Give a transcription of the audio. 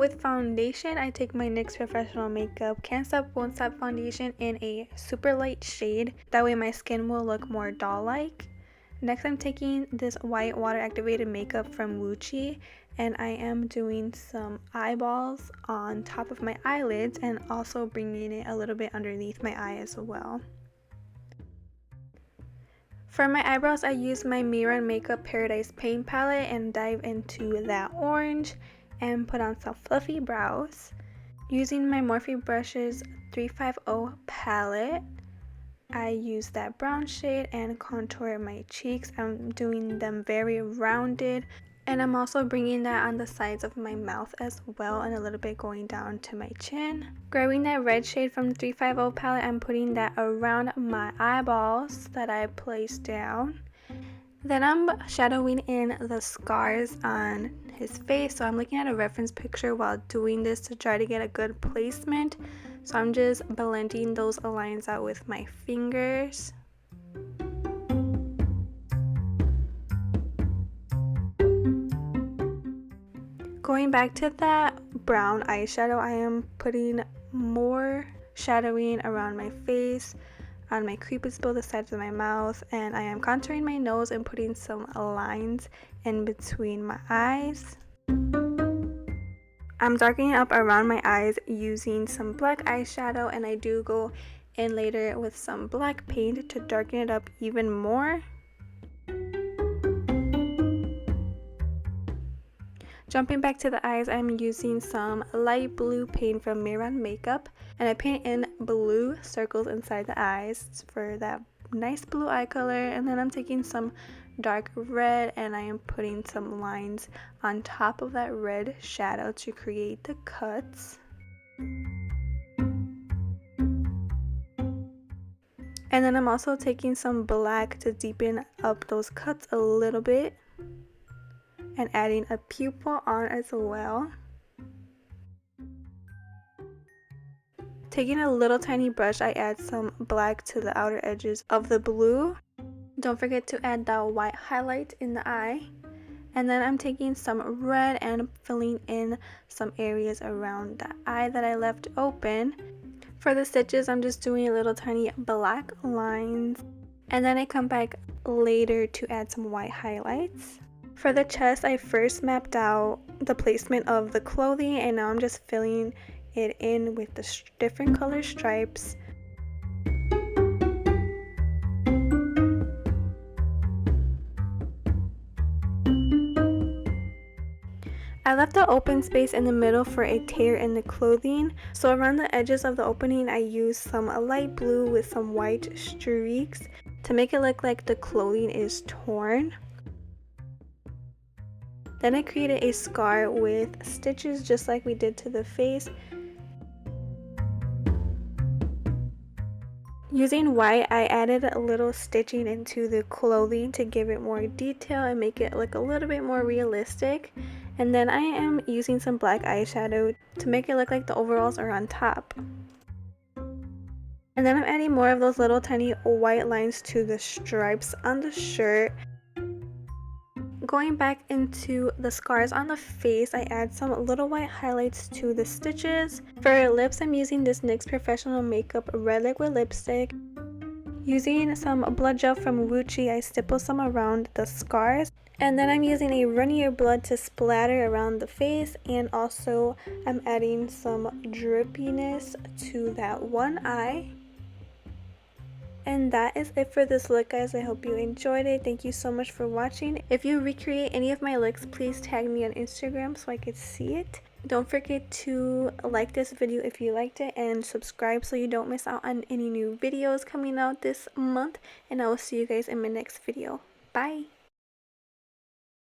with foundation, I take my NYX Professional Makeup Can't Stop Won't Stop foundation in a super light shade. That way my skin will look more doll-like. Next, I'm taking this white water activated makeup from Gucci, and I am doing some eyeballs on top of my eyelids and also bringing it a little bit underneath my eye as well. For my eyebrows, I use my Mirror Makeup Paradise Paint Palette and dive into that orange and put on some fluffy brows. Using my Morphe Brushes 350 palette, I use that brown shade and contour my cheeks. I'm doing them very rounded, and I'm also bringing that on the sides of my mouth as well, and a little bit going down to my chin. Grabbing that red shade from the 350 palette, I'm putting that around my eyeballs that I placed down. Then I'm shadowing in the scars on his face, so I'm looking at a reference picture while doing this to try to get a good placement. So I'm just blending those lines out with my fingers. Going back to that brown eyeshadow, I am putting more shadowing around my face, on my creases both the sides of my mouth, and I am contouring my nose and putting some lines in between my eyes. I'm darkening up around my eyes using some black eyeshadow, and I do go in later with some black paint to darken it up even more. Jumping back to the eyes, I'm using some light blue paint from Mirror Makeup, and I paint in blue circles inside the eyes for that nice blue eye color. And then I'm taking some dark red and I am putting some lines on top of that red shadow to create the cuts. And then I'm also taking some black to deepen up those cuts a little bit, and adding a pupil on as well. Taking a little tiny brush, I add some black to the outer edges of the blue. Don't forget to add that white highlight in the eye. And then I'm taking some red and filling in some areas around the eye that I left open. For the stitches, I'm just doing little tiny black lines. And then I come back later to add some white highlights. For the chest, I first mapped out the placement of the clothing, and now I'm just filling it in with the different color stripes. I left the open space in the middle for a tear in the clothing, so around the edges of the opening I used some light blue with some white streaks to make it look like the clothing is torn. Then I created a scar with stitches just like we did to the face. Using white, I added a little stitching into the clothing to give it more detail and make it look a little bit more realistic. And then I am using some black eyeshadow to make it look like the overalls are on top. And then I'm adding more of those little tiny white lines to the stripes on the shirt. Going back into the scars on the face, I add some little white highlights to the stitches. For lips, I'm using this NYX Professional Makeup Red Liquid Lipstick. Using some blood gel from Gucci, I stipple some around the scars. And then I'm using a runnier blood to splatter around the face, and also I'm adding some drippiness to that one eye. And that is it for this look, guys. I hope you enjoyed it. Thank you so much for watching. If you recreate any of my looks, please tag me on Instagram so I could see it. Don't forget to like this video if you liked it, and subscribe so you don't miss out on any new videos coming out this month. And I will see you guys in my next video. Bye!